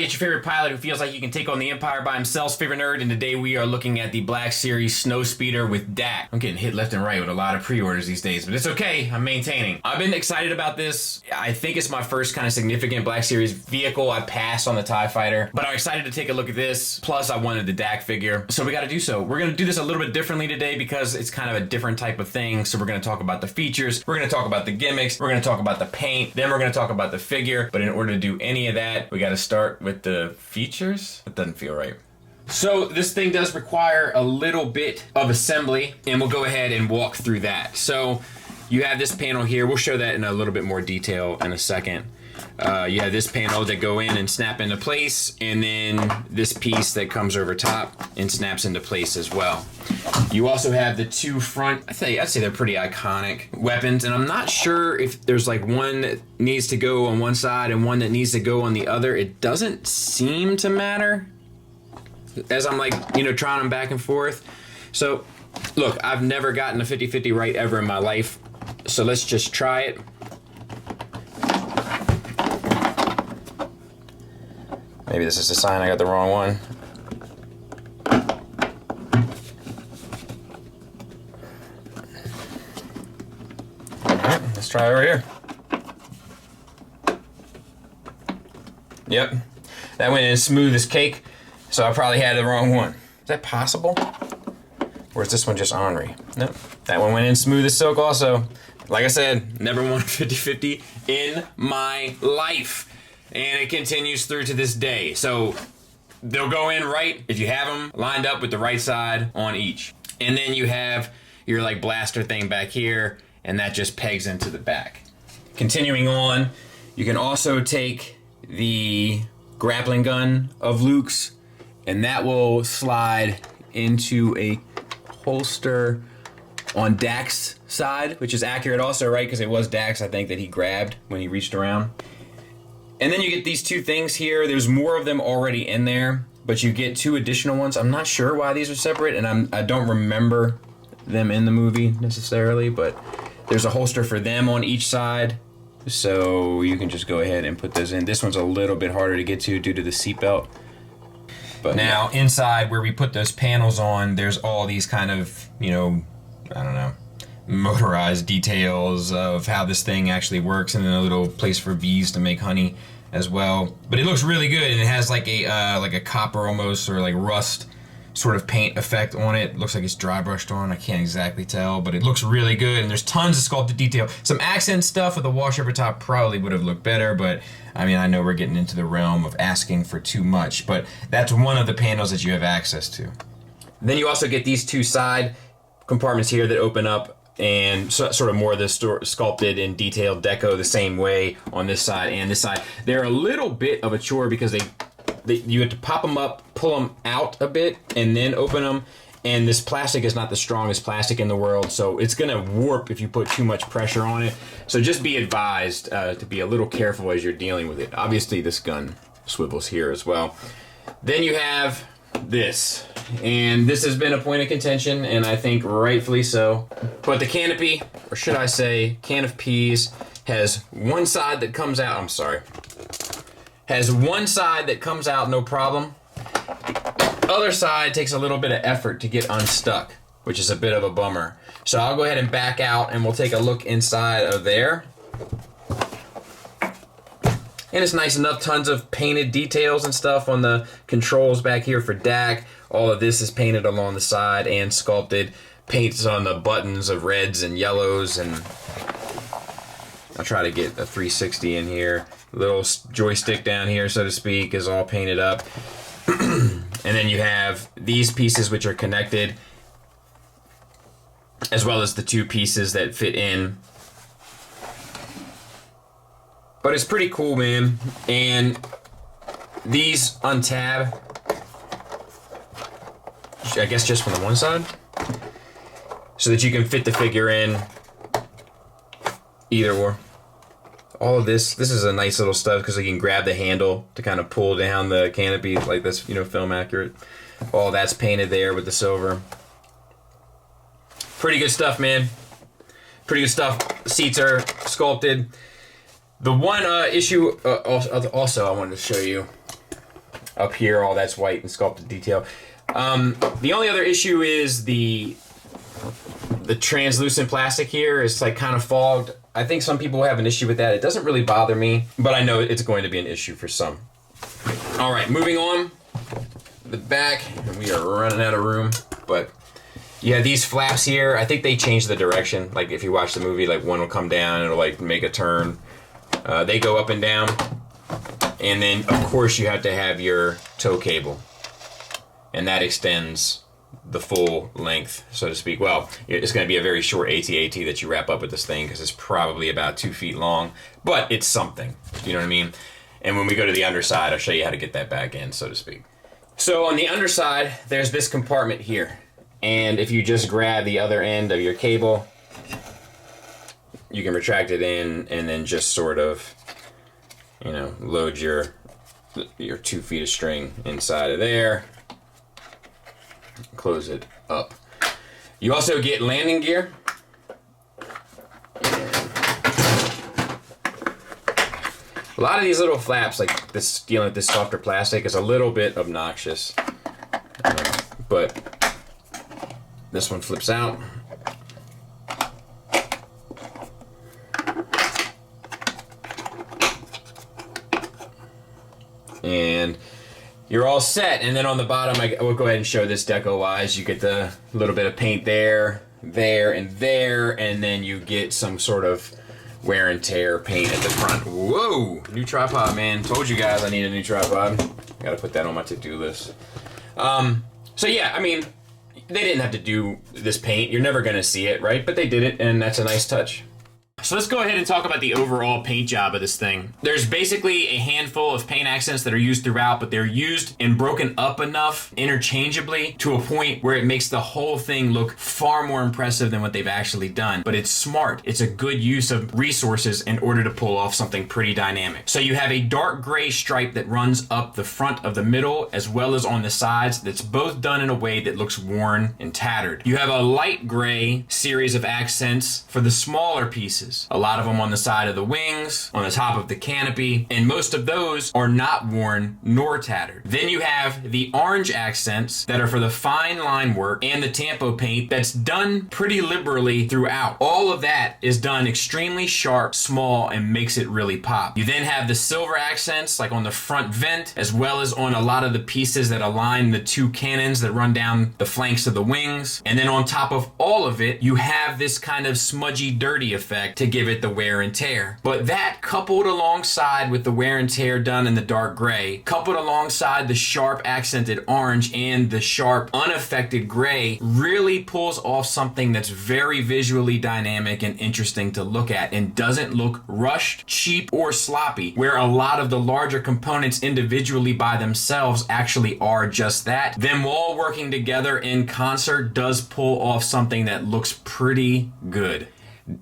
it's your favorite pilot who feels like he can take on the Empire by himself, favorite nerd, and today we are looking at the Black Series Snowspeeder with Dak. I'm getting hit left and right with a lot of pre-orders these days, but it's okay, I'm maintaining. I've been excited about this. I think it's my first kind of significant Black Series vehicle. I passed on the TIE Fighter, but I'm excited to take a look at this. Plus, I wanted the Dak figure, so we gotta do so. We're gonna do this a little bit differently today because it's kind of a different type of thing, so we're gonna talk about the features, we're gonna talk about the gimmicks, we're gonna talk about the paint, then we're gonna talk about the figure, but in order to do any of that, we gotta start with the features. It doesn't feel right. So this thing does require a little bit of assembly, and we'll go ahead and walk through that. So you have this panel here. We'll show that in a little bit more detail in a second. You have this panel that go in and snap into place, and then this piece that comes over top and snaps into place as well. You also have the two front, I'd say they're pretty iconic weapons, and I'm not sure if there's like one that needs to go on one side and one that needs to go on the other. It doesn't seem to matter as I'm like, trying them back and forth. So look, I've never gotten a 50-50 right ever in my life, so let's just try it. Maybe this is a sign I got the wrong one. Alright, let's try over here. Yep, that went in smooth as cake, so I probably had the wrong one. Is that possible? Or is this one just ornery? Nope, that one went in smooth as silk also. Like I said, never won a 50-50 in my life. And it continues through to this day. So they'll go in right if you have them lined up with the right side on each. And then you have your like blaster thing back here, and that just pegs into the back. Continuing on, you can also take the grappling gun of Luke's, and that will slide into a holster on Dak's side, which is accurate also, right? Because it was Dak's, I think, that he grabbed when he reached around. And then you get these two things here. There's more of them already in there, but you get two additional ones. I'm not sure why these are separate, and I don't remember them in the movie necessarily, but there's a holster for them on each side, so you can just go ahead and put those in. This one's a little bit harder to get to due to the seatbelt. But now inside where we put those panels on, there's all these kind of, I don't know, motorized details of how this thing actually works, and then a little place for bees to make honey as well. But it looks really good, and it has like a copper almost, or like rust sort of paint effect on it. Looks like it's dry brushed on. I can't exactly tell, but it looks really good, and there's tons of sculpted detail. Some accent stuff with a wash over top probably would have looked better, but I mean, I know we're getting into the realm of asking for too much, but that's one of the panels that you have access to. Then you also get these two side compartments here that open up, and sort of more of the sculpted and detailed deco the same way on this side and this side. They're a little bit of a chore because you have to pop them up, pull them out a bit, and then open them. And this plastic is not the strongest plastic in the world, so it's gonna warp if you put too much pressure on it. So just be advised to be a little careful as you're dealing with it. Obviously this gun swivels here as well. Then you have this. And this has been a point of contention, and I think rightfully so. But the canopy, or should I say can of peas, has one side that comes out, has one side that comes out no problem. The other side takes a little bit of effort to get unstuck, which is a bit of a bummer. So I'll go ahead and back out, and we'll take a look inside of there. And it's nice enough, tons of painted details and stuff on the controls back here for Dak. All of this is painted along the side and sculpted. Paints on the buttons of reds and yellows, and I'll try to get a 360 in here. Little joystick down here, so to speak, is all painted up. And then you have these pieces which are connected, as well as the two pieces that fit in. But it's pretty cool, man. And these untab, I guess just from the one side, so that you can fit the figure in either or. All of this is a nice little stuff because you can grab the handle to kind of pull down the canopy like this, film accurate. All that's painted there with the silver. Pretty good stuff, man. Pretty good stuff. Seats are sculpted. The one issue also I wanted to show you Up here, all that's white and sculpted detail. The only other issue is the translucent plastic here is like kind of fogged. I think some people have an issue with that. It doesn't really bother me, but I know it's going to be an issue for some. All right, moving on. The back, and we are running out of room, but yeah, these flaps here, I think they changed the direction. Like if you watch the movie, like one will come down, it'll like make a turn. They go up and down. And then of course you have to have your tow cable. And that extends the full length, so to speak. Well, it's going to be a very short AT-AT that you wrap up with this thing because it's probably about 2 feet long, but it's something. You know what I mean? And when we go to the underside, I'll show you how to get that back in, so to speak. So on the underside, there's this compartment here. And if you just grab the other end of your cable, you can retract it in and then just sort of, you know, load your 2 feet of string inside of there. Close it up. You also get landing gear. A lot of these little flaps, like this, dealing with this softer plastic, is a little bit obnoxious. But this one flips out. And you're all set. And then on the bottom, I will go ahead and show this deco-wise. You get the little bit of paint there, there, and there, and then you get some sort of wear and tear paint at the front. Whoa! New tripod, man. Told you guys I need a new tripod. Gotta put that on my to-do list. So yeah, I mean, they didn't have to do this paint. You're never gonna see it, right? But they did it, and that's a nice touch. So let's go ahead and talk about the overall paint job of this thing. There's basically a handful of paint accents that are used throughout, but they're used and broken up enough interchangeably to a point where it makes the whole thing look far more impressive than what they've actually done. But it's smart. It's a good use of resources in order to pull off something pretty dynamic. So you have a dark gray stripe that runs up the front of the middle as well as on the sides that's both done in a way that looks worn and tattered. You have a light gray series of accents for the smaller pieces. A lot of them on the side of the wings, on the top of the canopy, and most of those are not worn nor tattered. Then you have the orange accents that are for the fine line work and the tampo paint that's done pretty liberally throughout. All of that is done extremely sharp, small, and makes it really pop. You then have the silver accents like on the front vent as well as on a lot of the pieces that align the two cannons that run down the flanks of the wings. And then on top of all of it, you have this kind of smudgy, dirty effect to give it the wear and tear. But that coupled alongside with the wear and tear done in the dark gray, coupled alongside the sharp accented orange and the sharp unaffected gray, really pulls off something that's very visually dynamic and interesting to look at and doesn't look rushed, cheap, or sloppy, where a lot of the larger components individually by themselves actually are just that. Them all working together in concert does pull off something that looks pretty good.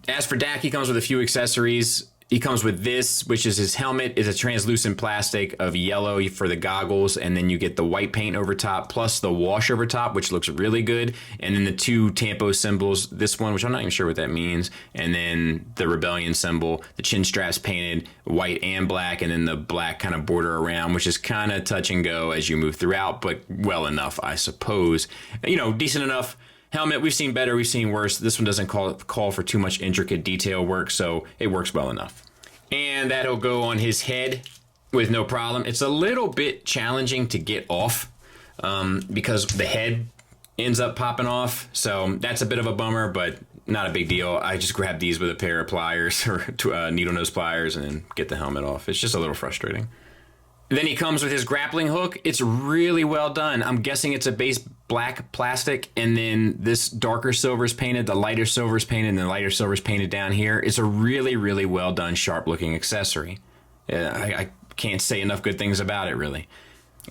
As for Dak, he comes with a few accessories. He comes with this, which is his helmet, is a translucent plastic of yellow for the goggles, and then you get the white paint over top, plus the wash over top, which looks really good, and then the two tampo symbols, this one, which I'm not even sure what that means, and then the rebellion symbol, the chin straps painted white and black, and then the black kind of border around, which is kind of touch and go as you move throughout, but well enough, I suppose. You know, decent enough. Helmet, we've seen better, we've seen worse. This one doesn't call for too much intricate detail work, so it works well enough. And that'll go on his head with no problem. It's a little bit challenging to get off because the head ends up popping off, so that's a bit of a bummer, but not a big deal. I just grab these with a pair of pliers or needle nose pliers and then get the helmet off. It's just a little frustrating. Then he comes with his grappling hook. It's really well done. I'm guessing it's a base black plastic, and then this darker silver is painted, the lighter silver is painted, and the lighter silver is painted down here. It's a really, really well done, sharp looking accessory. I can't say enough good things about it, really.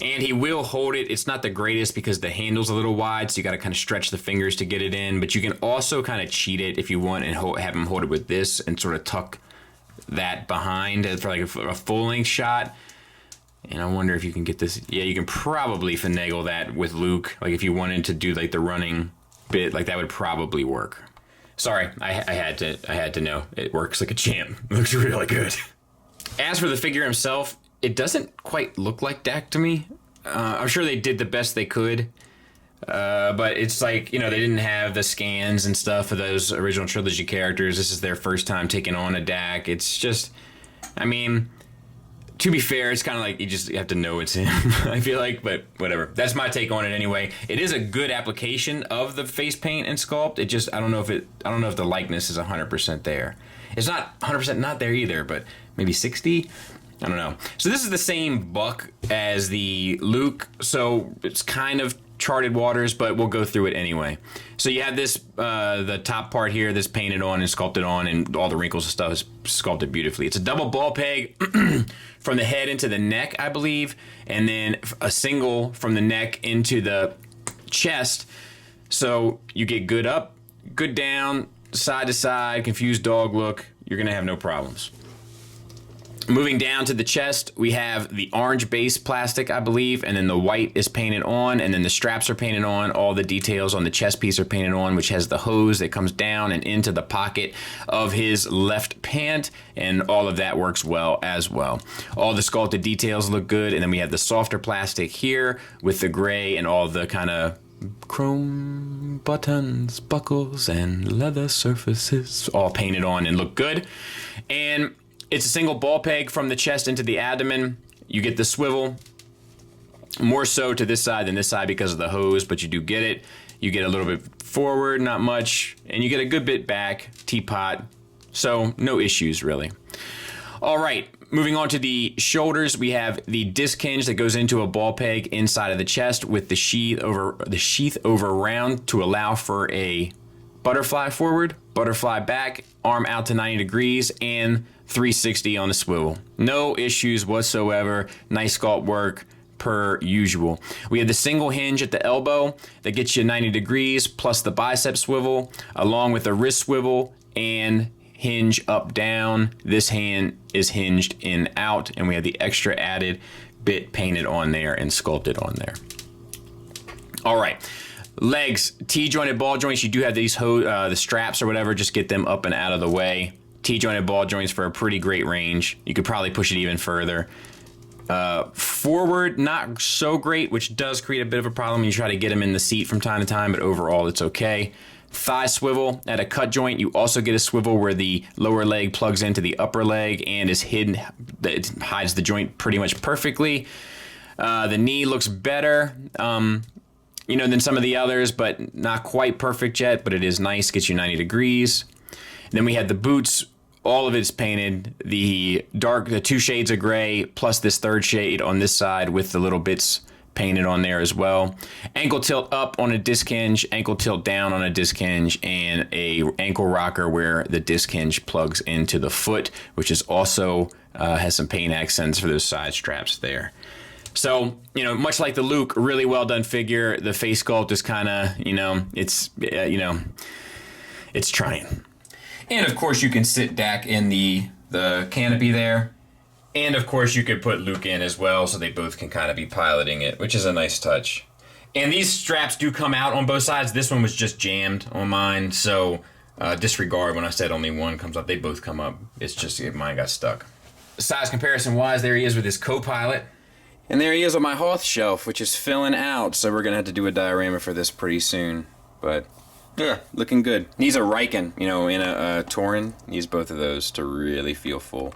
And he will hold it. It's not the greatest because the handle's a little wide, so you got to kind of stretch the fingers to get it in, but you can also kind of cheat it if you want and have him hold it with this and sort of tuck that behind for like a full-length shot. And I wonder if you can get this. Yeah, you can probably finagle that with Luke. Like if you wanted to do like the running bit, like that would probably work. Sorry, I had to know. It works like a champ. It looks really good. As for the figure himself, it doesn't quite look like Dak to me. I'm sure they did the best they could. But it's like, you know, they didn't have the scans and stuff for those original trilogy characters. This is their first time taking on a Dak. It's just, I mean, to be fair, it's kind of like you have to know it's him, I feel like, but whatever. That's my take on it anyway. It is a good application of the face paint and sculpt. It just, I don't know if the likeness is 100% there. It's not 100% not there either, but maybe 60? I don't know. So this is the same buck as the Luke, so it's kind of charted waters, but we'll go through it anyway. So you have this, the top part here that's painted on and sculpted on, and all the wrinkles and stuff is sculpted beautifully. It's a double ball peg from the head into the neck, I believe, and then a single from the neck into the chest. So you get good up, good down, side to side, confused dog look. You're gonna have no problems. Moving down to the chest, we have the orange base plastic, I believe, and then the white is painted on, and then the straps are painted on. All the details on the chest piece are painted on, which has the hose that comes down and into the pocket of his left pant, and all of that works well as well. All the sculpted details look good, and then we have the softer plastic here with the gray and all the kind of chrome buttons, buckles, and leather surfaces all painted on and look good. And it's a single ball peg from the chest into the abdomen. You get the swivel, more so to this side than this side because of the hose, but you do get it. You get a little bit forward, not much, and you get a good bit back, teapot, so no issues really. All right, moving on to the shoulders, we have the disc hinge that goes into a ball peg inside of the chest with the sheath over round to allow for a butterfly forward, butterfly back, arm out to 90 degrees, and 360 on the swivel. No issues whatsoever. Nice sculpt work per usual. We have the single hinge at the elbow that gets you 90 degrees plus the bicep swivel along with the wrist swivel and hinge up down. This hand is hinged in out, and we have the extra added bit painted on there and sculpted on there. All right. Legs, T-jointed ball joints. You do have these the straps or whatever. Just get them up and out of the way. T-jointed ball joints for a pretty great range. You could probably push it even further. Forward, not so great, which does create a bit of a problem. You try to get them in the seat from time to time, but overall it's okay. Thigh swivel at a cut joint. You also get a swivel where the lower leg plugs into the upper leg and is hidden. It hides the joint pretty much perfectly. The knee looks better. Than some of the others, but not quite perfect yet, but it is nice, gets you 90 degrees. Then we had the boots, all of it's painted, the two shades of gray, plus this third shade on this side with the little bits painted on there as well. Ankle tilt up on a disc hinge, ankle tilt down on a disc hinge, and a ankle rocker where the disc hinge plugs into the foot, which is also has some paint accents for those side straps there. So, much like the Luke, really well done figure. The face sculpt is kind of, it's trying. And of course you can sit Dak in the canopy there. And of course you could put Luke in as well, so they both can kind of be piloting it, which is a nice touch. And these straps do come out on both sides. This one was just jammed on mine, so disregard when I said only one comes up. They both come up. It's just mine got stuck. Size comparison wise, there he is with his co-pilot. And there he is on my Hoth shelf, which is filling out, so we're going to have to do a diorama for this pretty soon. But, yeah, looking good. Needs a Riken, in a Tauren. Needs both of those to really feel full.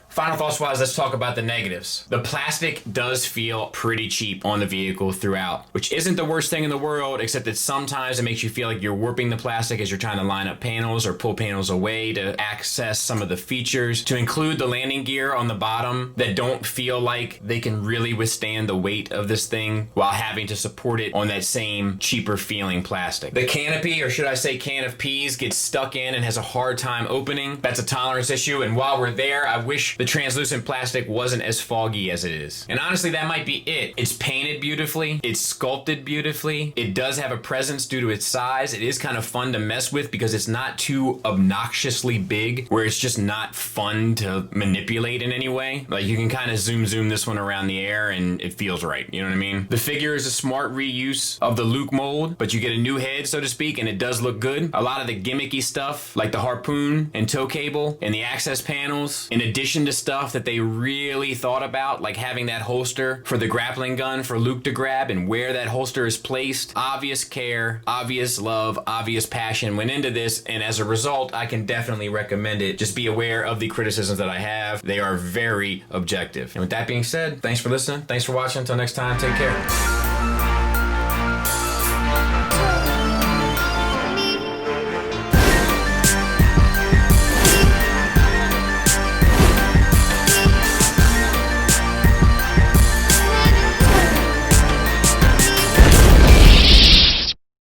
Final thoughts wise, let's talk about the negatives. The plastic does feel pretty cheap on the vehicle throughout, which isn't the worst thing in the world, except that sometimes it makes you feel like you're warping the plastic as you're trying to line up panels or pull panels away to access some of the features. To include the landing gear on the bottom that don't feel like they can really withstand the weight of this thing while having to support it on that same cheaper feeling plastic. The canopy, or should I say can of peas, gets stuck in and has a hard time opening. That's a tolerance issue, and while we're there, I wish the translucent plastic wasn't as foggy as it is. And honestly, that might be it. It's painted beautifully. It's sculpted beautifully. It does have a presence due to its size. It is kind of fun to mess with because it's not too obnoxiously big where it's just not fun to manipulate in any way. Like you can kind of zoom this one around the air and it feels right. You know what I mean? The figure is a smart reuse of the Luke mold, but you get a new head, so to speak, and it does look good. A lot of the gimmicky stuff like the harpoon and tow cable and the access panels, in addition to into stuff that they really thought about, like having that holster for the grappling gun for Luke to grab and where that holster is placed. Obvious care, obvious love, obvious passion went into this, and as a result, I can definitely recommend it. Just be aware of the criticisms that I have. They are very objective. And with that being said, thanks for listening. Thanks for watching. Until next time, take care.